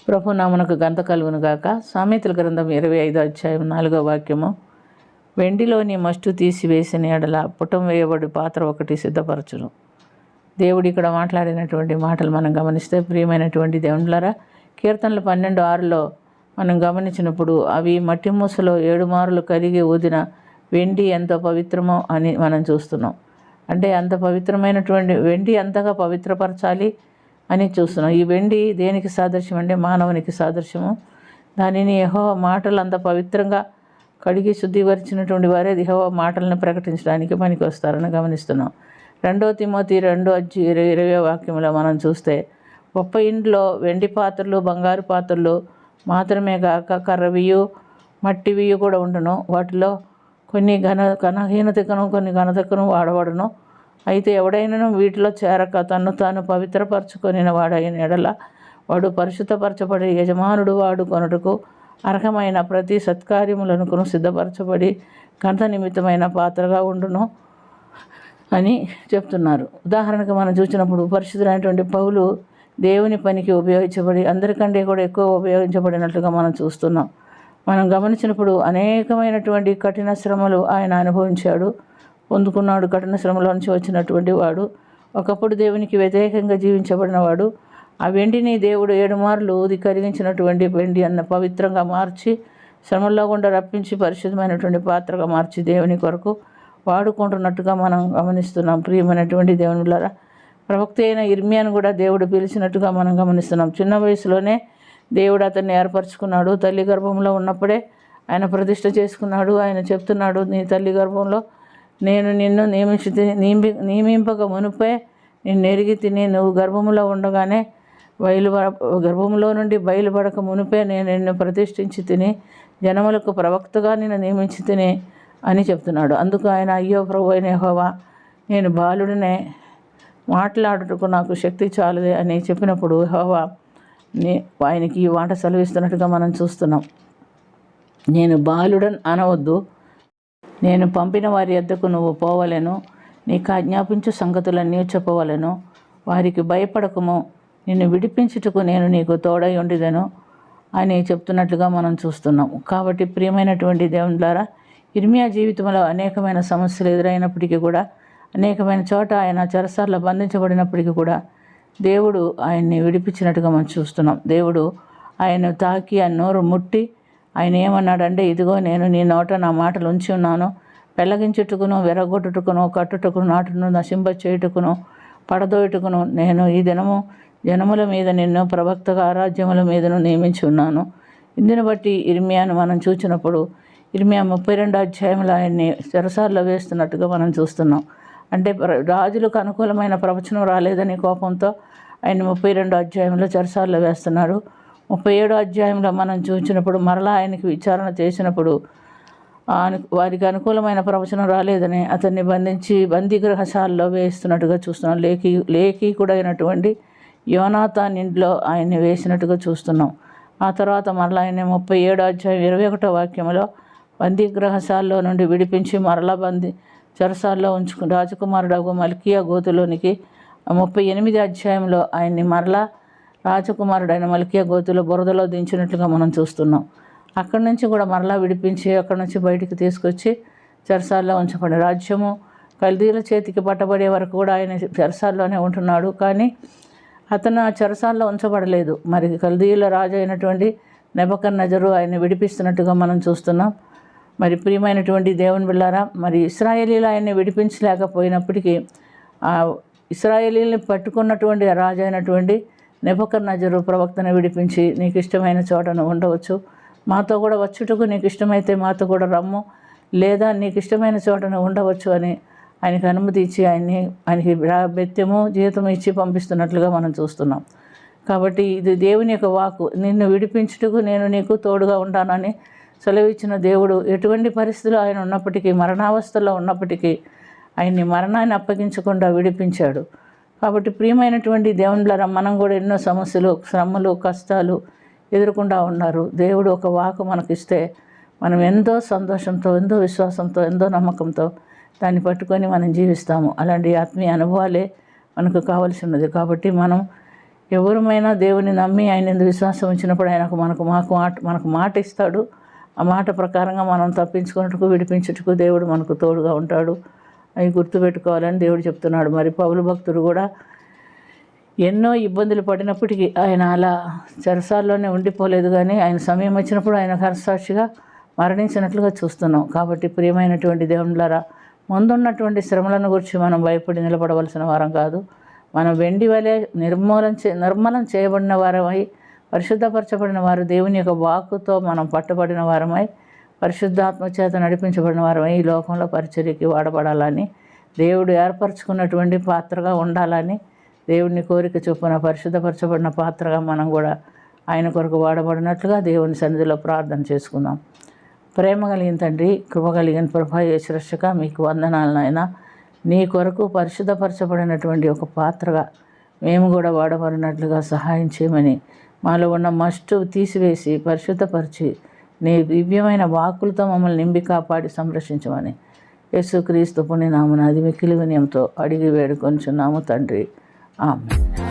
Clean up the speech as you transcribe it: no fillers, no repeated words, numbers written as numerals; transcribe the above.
ప్రభు నామనకు గంత కలుగును గాక. సామెతల గ్రంథం 25 అధ్యాయం 4వ వాక్యము. వెండిలోని మస్టు తీసివేసిన ఎడల పుటం వేయబడి పాత్ర ఒకటి సిద్ధపరచును. దేవుడు ఇక్కడ మాట్లాడినటువంటి మాటలు మనం గమనిస్తే, ప్రియమైనటువంటి దేవునులారా, కీర్తనలు 12:6లో మనం గమనించినప్పుడు అవి మట్టి మూసలో 7 మారులు కరిగి ఊదిన వెండి ఎంత పవిత్రమో అని మనం చూస్తున్నాం. అంటే అంత పవిత్రమైనటువంటి వెండి అంతగా పవిత్రపరచాలి అని చూస్తున్నాం. ఈ వెండి దేనికి సాదృశ్యం అంటే మానవునికి సాదృశ్యము. దానిని యెహోవా మాటలు అంత పవిత్రంగా కడిగి శుద్ధీకరించినటువంటి వారే యెహోవా మాటలను ప్రకటించడానికి పనికి వస్తారని గమనిస్తున్నాం. 2 తిమోతి 2:20 వాక్యంలో మనం చూస్తే, గొప్ప ఇంట్లో వెండి పాత్రలు బంగారు పాత్రలు మాత్రమే కాక కర్రవియు మట్టివియు కూడా ఉండును. వాటిలో కొన్ని ఘనహీనతకును కొన్ని ఘనతకును వాడబడును. అయితే ఎవడైనను వీటిలో చేరక తన్ను తాను పవిత్రపరచుకొనిన వాడైన ఎడల వాడు పరిశుద్ధపరచబడి యజమానుడు వాడు కొనుటకు అర్హమైన ప్రతి సత్కార్యములను సిద్ధపరచబడి ఘనత నిమిత్తమైన పాత్రగా ఉండును అని చెప్తున్నారు. ఉదాహరణకు మనం చూసినప్పుడు పరిశుద్ధులైనటువంటి పౌలు దేవుని పనికి ఉపయోగించబడి అందరికంటే కూడా ఎక్కువ ఉపయోగించబడినట్లుగా మనం చూస్తున్నాం. మనం గమనించినప్పుడు అనేకమైనటువంటి కఠిన శ్రమలు ఆయన అనుభవించాడు, పొందుకున్నాడు. కఠిన శ్రమలో నుంచి వచ్చినటువంటి వాడు, ఒకప్పుడు దేవునికి వ్యతిరేకంగా జీవించబడిన వాడు. ఆ వెండిని దేవుడు 7 మార్లు ఊది కరిగించినటువంటి వెండి అన్న పవిత్రంగా మార్చి శ్రమల్లో గుండా రప్పించి పరిశుద్ధమైనటువంటి పాత్రగా మార్చి దేవుని కొరకు వాడుకుంటున్నట్టుగా మనం గమనిస్తున్నాం. ప్రియమైనటువంటి దేవునులారా, ప్రవక్త అయిన ఇర్మియాను కూడా దేవుడు పిలిచినట్టుగా మనం గమనిస్తున్నాం. చిన్న వయసులోనే దేవుడు అతన్ని ఏర్పరచుకున్నాడు. తల్లి గర్భంలో ఉన్నప్పుడే ఆయన ప్రతిష్ఠ చేసుకున్నాడు. ఆయన చెప్తున్నాడు, నీ తల్లి గర్భంలో నేను నిన్ను నియమింపక మునుపే నిన్ను ఎరిగి తిని, నువ్వు గర్భంలో ఉండగానే గర్భంలో నుండి బయలుపడక మునుపే నేను నిన్ను ప్రతిష్ఠించి తిని జనములకు ప్రవక్తగా నిన్ను నియమించి తిని అని చెప్తున్నాడు. అందుకు ఆయన, అయ్యో ప్రభు అయిన యెహోవా, నేను బాలుడినే, మాట్లాడుటకు నాకు శక్తి చాలదే అని చెప్పినప్పుడు యెహోవా ఆయనకి ఈ మాట సెలవిస్తున్నట్టుగా మనం చూస్తున్నాం. నేను బాలుడని అనవద్దు, నేను పంపిన వారి యొద్దకు నువ్వు పోవలెను, నీకు ఆజ్ఞాపించు సంగతులన్నీ చెప్పవలెను, వారికి భయపడకము, నిన్ను విడిపించుటకు నేను నీకు తోడై ఉండిదెను అని చెప్తున్నట్లుగా మనం చూస్తున్నాం. కాబట్టి ప్రియమైనటువంటి దేవునులారా, ఇర్మియా జీవితంలో అనేకమైన సమస్యలు ఎదురైనప్పటికీ కూడా, అనేకమైన చోట ఆయన చెరసాలలో బంధించబడినప్పటికీ కూడా దేవుడు ఆయన్ని విడిపించినట్టుగా మనం చూస్తున్నాం. దేవుడు ఆయన తాకి ఆ నోరు ముట్టి ఆయన ఏమన్నాడంటే, ఇదిగో నేను నీ నోట నా మాటలు ఉంచి ఉన్నాను, పెళ్ళగించుటకును వెరగొట్టుటకును కట్టుటకును నాటును నశింప చేయుటకును పడదోయుటకును నేను ఈ దినము జనముల మీద నిన్ను ప్రవక్తగా రాజ్యముల మీదను నియమించి ఉన్నాను. ఇందుని బట్టి ఇర్మియాను మనం చూసినప్పుడు ఇర్మియా 32 అధ్యాయంలో ఆయన్ని చెరసాలలో వేస్తున్నట్టుగా మనం చూస్తున్నాం. అంటే రాజులకు అనుకూలమైన ప్రవచనం రాలేదని కోపంతో ఆయన 32 అధ్యాయంలో చెరసాలలో వేస్తున్నాడు. 37 అధ్యాయంలో మనం చూసినప్పుడు మరలా ఆయనకి విచారణ చేసినప్పుడు వారికి అనుకూలమైన ప్రవచనం రాలేదని అతన్ని బంధించి బందీగృహశాలలో వేస్తున్నట్టుగా చూస్తున్నాం. లేఖికుడైనటువంటి యోనాతాన్ ఇంట్లో ఆయన్ని వేసినట్టుగా చూస్తున్నాం. ఆ తర్వాత మరలా ఆయన 37 అధ్యాయం 21 వాక్యంలో బందీగృహశాలలో నుండి విడిపించి మరలా చెరసాల్లో ఉంచుకుని రాజకుమారుడు మల్కియా గోతులోనికి 38 అధ్యాయంలో ఆయన్ని మరలా రాజకుమారుడైన మల్కియా గోతులో బురదలో దించినట్లుగా మనం చూస్తున్నాం. అక్కడి నుంచి కూడా మరలా విడిపించి అక్కడి నుంచి బయటికి తీసుకొచ్చి చెరసాల్లో ఉంచబడి రాజ్యము కల్దీల చేతికి పట్టబడే వరకు కూడా ఆయన చెరసాల్లోనే ఉంటున్నాడు. కానీ అతను ఆ చెరసాల్లో ఉంచబడలేదు. మరి కల్దీల రాజు అయినటువంటి నెబుకద్నెజరు ఆయన్ని విడిపిస్తున్నట్టుగా మనం చూస్తున్నాం. మరి ప్రియమైనటువంటి దేవుని బిడ్డలారా, మరి ఇశ్రాయేలీలు ఆయన్ని విడిపించలేకపోయినప్పటికీ ఆ ఇశ్రాయేలీని పట్టుకున్నటువంటి రాజు అయినటువంటి నెబుకద్నెజరు ప్రవక్తను విడిపించి, నీకు ఇష్టమైన చోటను ఉండవచ్చు, మాతో కూడా వచ్చుటకు నీకు ఇష్టమైతే మాతో కూడా రమ్ము, లేదా నీకు ఇష్టమైన చోటను ఉండవచ్చు అని ఆయనకి అనుమతి ఇచ్చి ఆయనకి బెత్యము జీతం ఇచ్చి పంపిస్తున్నట్లుగా మనం చూస్తున్నాం. కాబట్టి ఇది దేవుని యొక్క వాక్కు. నిన్ను విడిపించుటకు నేను నీకు తోడుగా ఉంటానని సెలవిచ్చిన దేవుడు ఎటువంటి పరిస్థితుల్లో ఆయన ఉన్నప్పటికీ, మరణావస్థలో ఉన్నప్పటికీ ఆయన్ని మరణాన్ని అప్పగించకుండా విడిపించాడు. కాబట్టి ప్రియమైనటువంటి దేవునిలారా, మనం కూడా ఎన్నో సమస్యలు, శ్రమలు, కష్టాలు ఎదుర్కొంటూ ఉన్నారు. దేవుడు ఒక వాక్కు మనకిస్తే మనం ఎంతో సంతోషంతో, ఎంతో విశ్వాసంతో, ఎంతో నమ్మకంతో దాన్ని పట్టుకొని మనం జీవిస్తాము. అలాంటి ఆత్మీయ అనుభవాలే మనకు కావాల్సి ఉన్నది. కాబట్టి మనం ఎవరమైనా దేవుని నమ్మి ఆయన ఎందుకు విశ్వాసం ఉంచినప్పుడు ఆయనకు మనకు మాట ఇస్తాడు. ఆ మాట ప్రకారంగా మనం తప్పించుకున్నట్టుకు, విడిపించుటకు దేవుడు మనకు తోడుగా ఉంటాడు. అవి గుర్తుపెట్టుకోవాలని దేవుడు చెప్తున్నాడు. మరి పౌలు భక్తుడు కూడా ఎన్నో ఇబ్బందులు పడినప్పటికీ ఆయన అలా చెరసాల్లోనే ఉండిపోలేదు, కానీ ఆయన సమయం వచ్చినప్పుడు ఆయన హర్షసాక్షిగా మరణించినట్లుగా చూస్తున్నాం. కాబట్టి ప్రియమైనటువంటి దేవునిలారా, ముందున్నటువంటి శ్రమలను గురించి మనం భయపడి నిలబడవలసిన వారం కాదు. మనం వెండి వలె నిర్మలం చేయబడిన వారమై, పరిశుద్ధపరచబడిన వారు, దేవుని యొక్క వాక్కుతో మనం పట్టబడిన వారమై, పరిశుద్ధాత్మ చేత నడిపించబడిన వారమై ఈ లోకంలో పరిచర్యకి వాడబడాలని, దేవుడు ఏర్పరచుకున్నటువంటి పాత్రగా ఉండాలని దేవుని కోరిక చొప్పున పరిశుద్ధపరచబడిన పాత్రగా మనం కూడా ఆయన కొరకు వాడబడినట్లుగా దేవుని సన్నిధిలో ప్రార్థన చేసుకుందాం. ప్రేమ కలిగిన తండ్రి, కృప కలిగిన ప్రభా, యేసు రక్షక, మీకు వందనాలు నాయనా. నీ కొరకు పరిశుద్ధపరచబడినటువంటి ఒక పాత్రగా మేము కూడా వాడబడినట్లుగా సహాయం చేయమని, మాలో ఉన్న మస్టు తీసివేసి పరిశుద్ధపరిచి నీ దివ్యమైన వాక్కులతో మమ్మల్ని నింపి కాపాడి సంరక్షించమని యేసుక్రీస్తు పుణ్యనామమున అది మిక్కిలి వినయంతో అడిగి వేడుకొనుచున్నాము తండ్రి. ఆమేన్.